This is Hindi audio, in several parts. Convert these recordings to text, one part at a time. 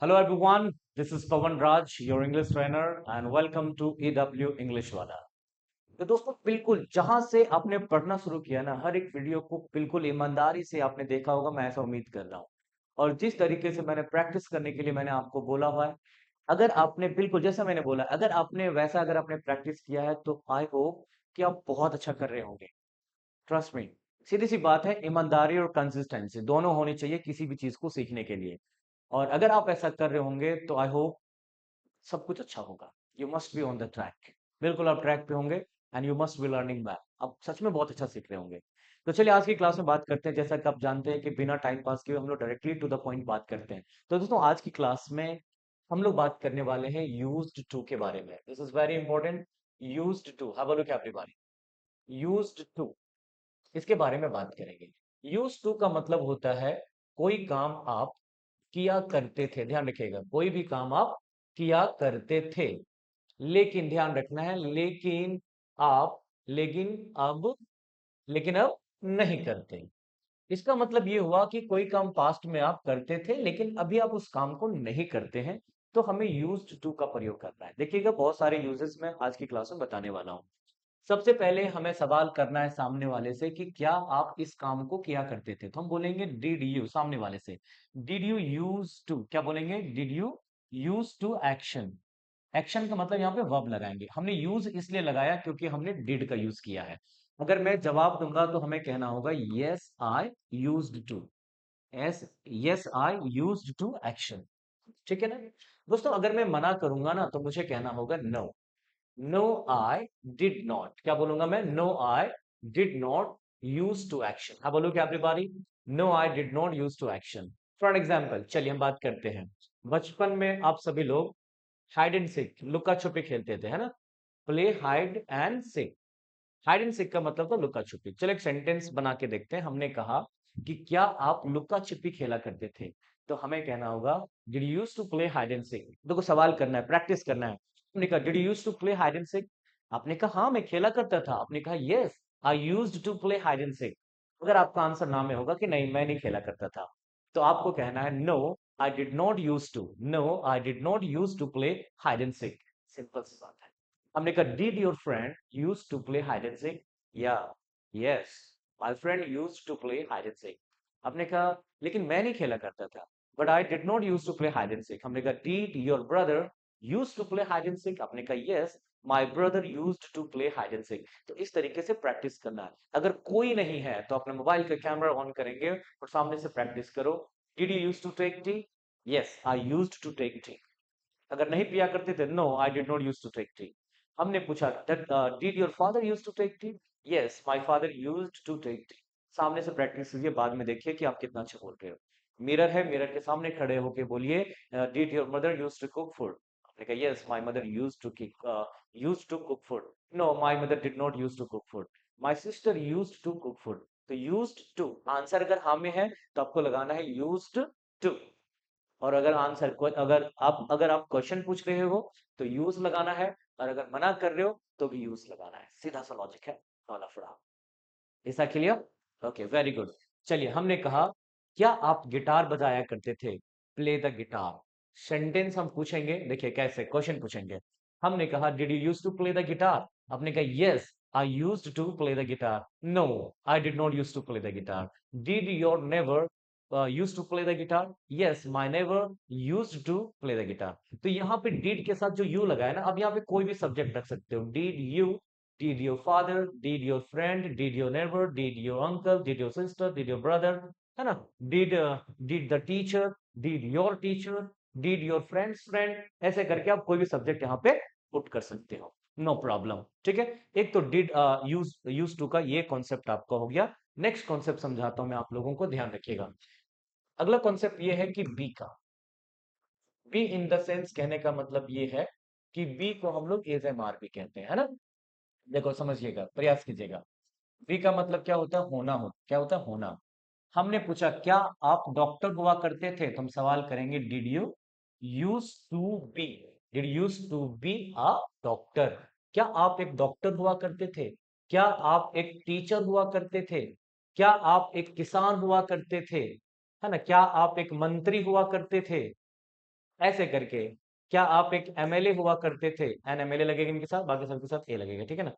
Hello everyone, this is Pawan Raj, your English trainer, and welcome to EW English वाला। तो दोस्तों बिल्कुल जहां से आपने पढ़ना शुरू किया ना, हर एक वीडियो को बिल्कुल ईमानदारी से आपने देखा होगा, मैं ऐसा उम्मीद कर रहा हूँ। और जिस तरीके से मैंने प्रैक्टिस करने के लिए मैंने आपको बोला हुआ है, अगर आपने बिल्कुल जैसा मैंने बोला, अगर आपने प्रैक्टिस किया है तो आई होप कि आप बहुत अच्छा कर रहे होंगे। ट्रस्ट मी, सीधी सी बात है, ईमानदारी और कंसिस्टेंसी दोनों होनी चाहिए किसी भी चीज को सीखने के लिए। और अगर आप ऐसा कर रहे होंगे तो आई होप सब कुछ अच्छा होगा। You must be on the track. बिल्कुल आप ट्रैक पे होंगे and you must be learning back. आप सच में बहुत अच्छा सीख रहे होंगे। तो चलिए आज की क्लास में बात करते हैं। जैसा कि आप जानते हैं कि बिना टाइम पास किए हम लोग डायरेक्टली टू द पॉइंट बात करते हैं। तो दोस्तों आज की क्लास में हम लोग बात करने वाले हैं यूज्ड टू के बारे में। This is very important. Used to, have a look everybody. Used to, इसके बारे में बात करेंगे। यूज्ड टू का मतलब होता है कोई काम आप किया करते थे। ध्यान रखिएगा, कोई भी काम आप किया करते थे, लेकिन ध्यान रखना है, आप लेकिन अब लेकिन अब नहीं करते। इसका मतलब ये हुआ कि कोई काम पास्ट में आप करते थे लेकिन अभी आप उस काम को नहीं करते हैं, तो हमें यूज्ड टू का प्रयोग करना है। देखिएगा बहुत सारे यूजेस मैं आज की क्लास में बताने वाला हूं। सबसे पहले हमें सवाल करना है सामने वाले से कि क्या आप इस काम को किया करते थे, तो हम बोलेंगे डिड यू। सामने वाले से डिड यू यूज टू, क्या बोलेंगे? Did you use to action. एक्शन का मतलब यहाँ पे वर्ब लगाएंगे। हमने यूज इसलिए लगाया क्योंकि हमने डिड का यूज किया है। अगर मैं जवाब दूंगा तो हमें कहना होगा yes I used to. Yes yes I used to action. ठीक है ना दोस्तों? अगर मैं मना करूंगा ना तो मुझे कहना होगा no. No I did not. क्या बोलूंगा मैं? No I did not use to action. हाँ बोलो क्या everybody? No I did not use to action. For example चलिए हम बात करते हैं। बचपन में आप सभी लोग हाइड एंड सीक, लुका छुपी खेलते थे, है ना? Play hide and seek. Hide and seek का मतलब था लुका छुपी। चलो एक सेंटेंस बना के देखते हैं। हमने कहा कि क्या आप लुका छिपी खेला करते थे, तो हमें कहना होगा did you used to play hide and seek. देखो सवाल करना है, प्रैक्टिस करना है। हमने कहा did you used to play hide and seek. आपने कहा हाँ मैं खेला करता था। आपने कहा yes I used to play hide and seek. अगर आपका आंसर ना में होगा कि नहीं मैं नहीं खेला करता था, तो आपको कहना है no I did not use to. No I did not use to play hide and seek. Simple सी बात है। हमने कहा did your friend use to play hide and seek? या yes my friend use to play hide and seek. आपने कहा लेकिन मैं नहीं खेला करता था, but I did not use to play hide and seek. हमने कहा did your brother use to play hide and seek? आपने कहा yes my brother used to play hide and seek. तो इस तरीके से प्रैक्टिस करना है। अगर कोई नहीं है तो अपने मोबाइल का कैमरा ऑन करेंगे और सामने से प्रैक्टिस करो। Did you use to take tea? Yes I used to take tea. अगर नहीं पिया करते थे, no I did not use to take tea. हमने पूछा did your father use to take tea? Yes my father used to take tea. सामने से प्रैक्टिस कीजिए, बाद में देखिए कि आप कितना अच्छा बोल रहे हो। मिरर है, मिरर के सामने खड़े होके बोलिए did your mother use to cook food? आपने कहा yes my mother use to cook food. No my mother did not use to cook food. My sister used to cook food. तो यूज्ड टू आंसर अगर हाँ में है तो आपको लगाना है यूज्ड टू। और अगर अगर आप क्वेश्चन पूछ रहे हो तो यूज लगाना है, और अगर मना कर रहे हो तो भी यूज लगाना है। सीधा सा लॉजिक है। नो लफड़ा। ऐसा क्लियर? Okay very good. चलिए हमने कहा क्या आप गिटार बजाया करते थे? Play the guitar. सेंटेंस हम पूछेंगे, देखिए कैसे क्वेश्चन पूछेंगे। हमने कहा did you use to play the guitar? आपने कहा yes I used to play the guitar. No I did not use to play the guitar. Did your neighbour use to play the guitar? Yes my neighbour use to play the guitar. तो यहाँ पे डिड के साथ जो यू लगाया ना, अब यहाँ पे कोई भी सब्जेक्ट रख सकते हो। Did you, did your father, did your friend, did your neighbor, did your uncle, did your sister, did your brother, है ना? did the teacher, did your teacher, did your friend's friend, ऐसे करके आप कोई भी सब्जेक्ट यहाँ पे पुट कर सकते हो। No problem. ठीक है, एक तो डिड यूज टू का ये कॉन्सेप्ट आपका हो गया। नेक्स्ट कॉन्सेप्ट समझाता हूं मैं आप लोगों को, ध्यान रखिएगा। अगला कॉन्सेप्ट ये है कि बी का। बी इन द सेंस कहने का मतलब ये है कि बी को हम लोग एज एम आर भी कहते हैं, है ना? देखो समझिएगा, प्रयास कीजिएगा। बी का मतलब क्या होता है? होना। हो क्या होता है? होना। हमने पूछा क्या आप डॉक्टर हुआ करते थे, तो हम सवाल करेंगे did you use to be? Did use to be a doctor? क्या आप एक डॉक्टर हुआ करते थे? क्या आप एक टीचर हुआ करते थे? क्या आप एक किसान हुआ करते थे? है ना? क्या आप एक मंत्री हुआ करते थे? ऐसे करके। क्या आप एक एमएलए हुआ करते थे? एन एमएलए लगेगा इनके साथ, बाकी सबके साथ ए लगेगा, ठीक है ना।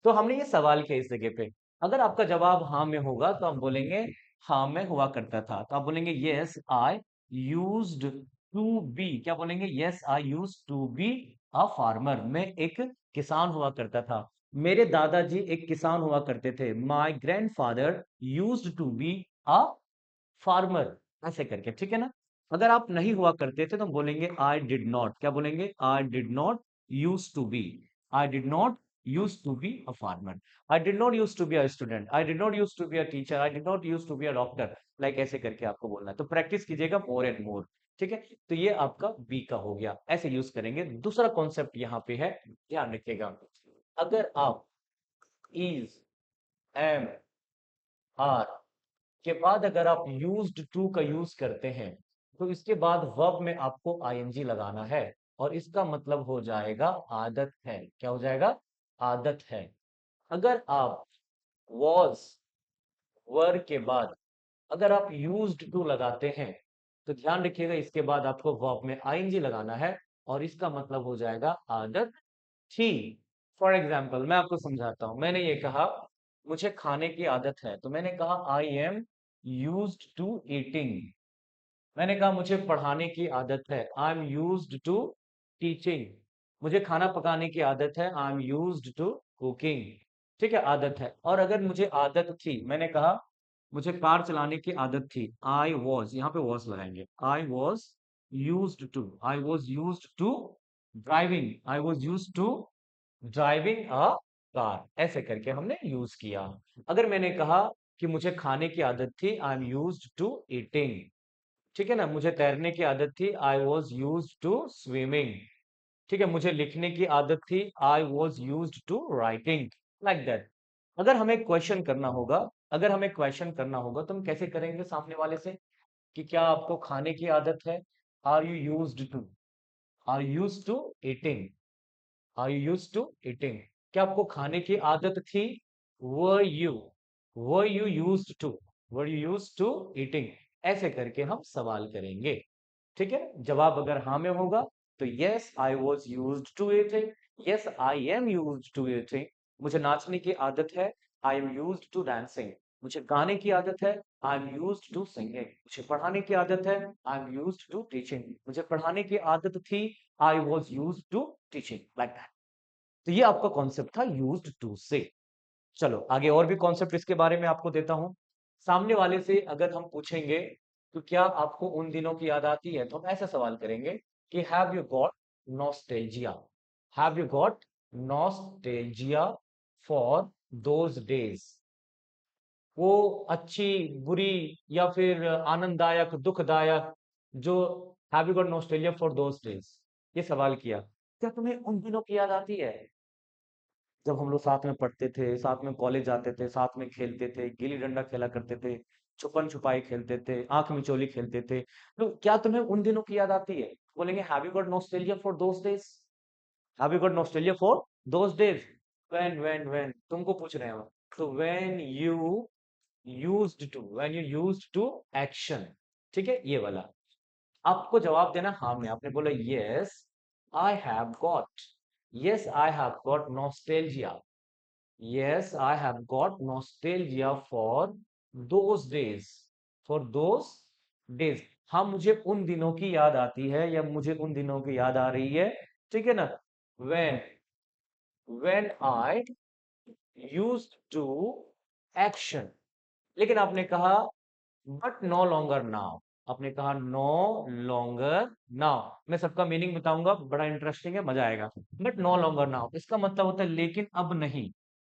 तो हमने ये सवाल किया इस जगह पे। अगर आपका जवाब हाँ में होगा तो आप बोलेंगे हाँ में हुआ करता था, तो आप बोलेंगे yes I used to be. क्या बोलेंगे? Yes I used to be a farmer. मैं एक किसान हुआ करता था। मेरे दादाजी एक किसान हुआ करते थे। My grandfather used to be a farmer. ऐसे करके, ठीक है ना। अगर आप नहीं हुआ करते थे तो हम बोलेंगे आई डिड नॉट। क्या बोलेंगे? I did not use to be. I did not use to be a farmer. I did not use to be a student. I did not use to be a teacher. I did not use to be a doctor. Like ऐसे करके आपको बोलना है, तो प्रैक्टिस कीजिएगा मोर एंड मोर। ठीक है, तो ये आपका बी का हो गया, ऐसे यूज करेंगे। दूसरा कॉन्सेप्ट यहाँ पे है, ध्यान रखिएगा। अगर आप इज, एम, आर के बाद अगर आप यूज्ड टू का यूज करते हैं, तो इसके बाद वर्ब में आपको आईएनजी लगाना है, और इसका मतलब हो जाएगा आदत है। क्या हो जाएगा? आदत है। अगर आप वॉज, वर के बाद अगर आप यूज्ड टू लगाते हैं, तो ध्यान रखिएगा इसके बाद आपको वर्ब में आईएनजी लगाना है, और इसका मतलब हो जाएगा आदत थी। फॉर एग्जाम्पल मैं आपको समझाता हूं। मैंने ये कहा मुझे खाने की आदत है, तो मैंने कहा I am used to eating. मैंने कहा मुझे पढ़ाने की आदत है, I am used to teaching. मुझे खाना पकाने की आदत है, I am used to cooking. ठीक है, आदत है। और अगर मुझे आदत थी, मैंने कहा मुझे कार चलाने की आदत थी, आई वॉज, यहाँ पे वॉज लगाएंगे, I was used to, I was used to driving, I was used to driving a car. ऐसे करके हमने यूज किया। अगर मैंने कहा कि मुझे खाने की आदत थी, I am used to eating. ठीक है ना। मुझे तैरने की आदत थी, I was use to swimming. ठीक है, मुझे लिखने की आदत थी, I was use to writing. Like that. अगर हमें क्वेश्चन करना होगा, अगर हमें क्वेश्चन करना होगा तो हम कैसे करेंगे सामने वाले से, कि क्या आपको खाने की आदत है? Are you used to, are use to eating, are you use to eating. क्या आपको खाने की आदत थी? Were you, were you used to, were you used to eating. ऐसे करके हम सवाल करेंगे। ठीक है, जवाब अगर हाँ में होगा तो yes I was use to eating, yes I am use to eating. मुझे नाचने की आदत है, I am use to dancing. मुझे गाने की आदत है, I am use to singing. मुझे पढ़ाने की आदत है, I am use to teaching. मुझे पढ़ाने की आदत थी, I was use to teaching. Like that. तो ये आपका कॉन्सेप्ट था यूज्ड टू से। चलो आगे और भी कॉन्सेप्ट इसके बारे में आपको देता हूं। सामने वाले से अगर हम पूछेंगे तो क्या आपको उन दिनों की याद आती है, तो हम ऐसा सवाल करेंगे कि have you got nostalgia, have you got nostalgia for those days. वो अच्छी, बुरी, या फिर आनंददायक, दुखदायक, जो have you got nostalgia for those days, ये सवाल किया। क्या तुम्हें उन दिनों की याद आती है जब हम लोग साथ में पढ़ते थे, साथ में कॉलेज जाते थे, साथ में खेलते थे, गिल्ली डंडा खेला करते थे, छुपन छुपाई खेलते थे, आंख मिचोली खेलते थे? तो क्या तुम्हें उन दिनों की याद आती है? बोलेंगे have you got nostalgia for those days, have you got nostalgia for those days. When तुमको पूछ रहे हो, तो when you used to, when you used to action. ठीक है, ये वाला आपको जवाब देना हाँ में। आपने बोला yes I have got, yes I have got nostalgia, yes I have got nostalgia for those days, for those days। हाँ, मुझे उन दिनों की याद आती है, या मुझे उन दिनों की याद आ रही है। ठीक है ना। when when I used to action। लेकिन आपने कहा बट नो लॉन्गर नाउ, आपने कहा नो लॉन्गर नाउ। मैं सबका मीनिंग बताऊंगा, बड़ा इंटरेस्टिंग है, मजा आएगा। बट नो लॉन्गर नाउ इसका मतलब होता है लेकिन अब नहीं।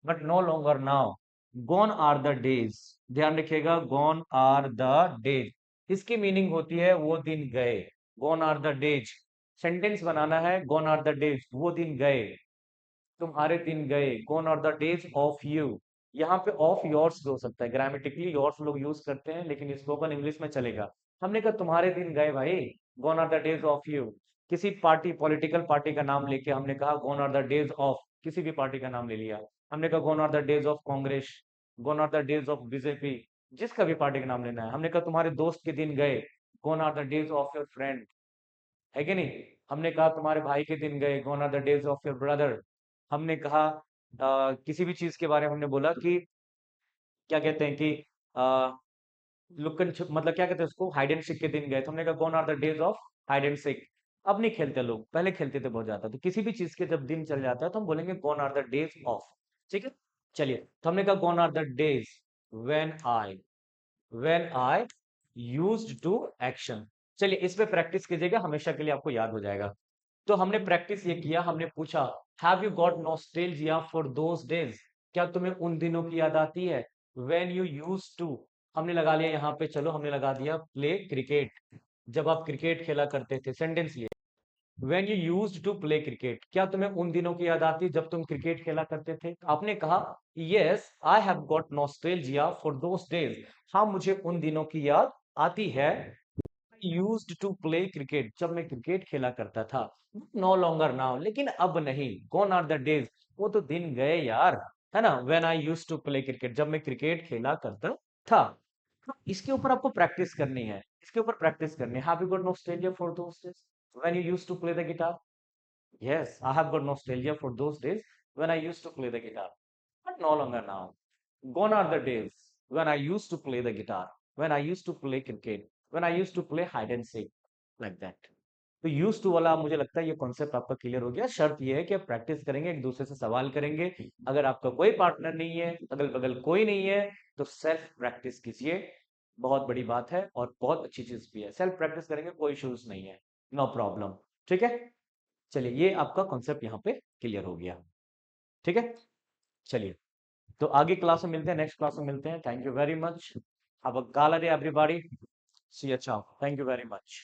But no longer now. Gone are the days. ध्यान रखिएगा, गॉन आर द डेज, इसकी मीनिंग होती है वो दिन गए। Gone are the days, sentence बनाना है, गॉन आर द डेज, वो दिन गए, तुम्हारे दिन गए। Gone are the days of you. यहाँ पे ऑफ योर्स हो सकता है, ग्रामेटिकली योर्स लोग यूज करते हैं, लेकिन स्पोकन इंग्लिश में चलेगा। हमने कहा तुम्हारे दिन गए भाई, gone are the days of you. किसी पार्टी, पॉलिटिकल पार्टी का नाम लेके हमने कहा gone are the days of, किसी भी पार्टी का नाम ले लिया। हमने कहा gone are the days of Congress, gone are the days of BJP, जिसका भी पार्टी का नाम लेना है। हमने कहा तुम्हारे दोस्त के दिन गए, gone are the days of your friend. है कि नहीं? हमने कहा तुम्हारे भाई के दिन गए, gone are the days of your brother. हमने कहा किसी भी चीज के बारे में हमने बोला कि क्या कहते हैं कि लुकन छुप, मतलब क्या कहते हैं उसको, हाइड एंड सीक के दिन गए, तो हमने कहा gone are the days of hide and seek. अब नहीं खेलते लोग, पहले खेलते थे बहुत ज्यादा। तो किसी भी चीज के जब दिन चल जाता है तो हम बोलेंगे gone are the days of. ठीक है, चलिए, तो हमने कहा gone are the days when I used to action. चलिए इस पे प्रैक्टिस कीजिएगा, हमेशा के लिए आपको याद हो जाएगा। तो हमने प्रैक्टिस ये किया, हमने पूछा have you got nostalgia for those days, क्या तुम्हें उन दिनों की याद आती है? व्हेन यू यूज्ड टू, हमने लगा लिया यहाँ पे, चलो हमने लगा दिया प्ले क्रिकेट, जब आप क्रिकेट खेला करते थे। सेंटेंस लिए when you used to play cricket, क्या तुम्हें उन दिनों की याद आती है जब तुम क्रिकेट खेला करते थे? आपने कहा yes I have got nostalgia for those days, हाँ मुझे उन दिनों की याद आती है। यूज्ड टू प्ले क्रिकेट, जब मैं क्रिकेट खेला करता था। नो लॉन्गर नाउ, लेकिन अब नहीं। गॉन आर द डेज, वो तो दिन गए यार, है ना? When I used to play cricket, जब मैं क्रिकेट खेला करता था। तो इसके ऊपर आपको प्रैक्टिस करनी है, इसके ऊपर प्रैक्टिस करनी है। Have you got nostalgia for those days when you used to play the guitar? Yes, I have got nostalgia for those days when I used to play the guitar, but no longer now. Gone are the days when I used to play the guitar, when I used to play cricket, when I used to play hide and seek, like that. तो यूज टू वाला मुझे लगता है ये कॉन्सेप्ट आपका क्लियर हो गया। शर्त ये है कि आप प्रैक्टिस करेंगे, एक दूसरे से सवाल करेंगे। अगर आपका कोई पार्टनर नहीं है, अगल बगल कोई नहीं है, तो सेल्फ प्रैक्टिस कीजिए। बहुत बड़ी बात है और बहुत अच्छी चीज भी है। सेल्फ प्रैक्टिस करेंगे, कोई इश्यूज नहीं है, नो प्रॉब्लम। ठीक है, चलिए ये आपका कॉन्सेप्ट यहाँ पे क्लियर हो गया। ठीक है, चलिए, तो आगे क्लास में मिलते हैं, नेक्स्ट क्लास में मिलते हैं। Thank you very much. Have a gallery everybody, see you, thank you very much.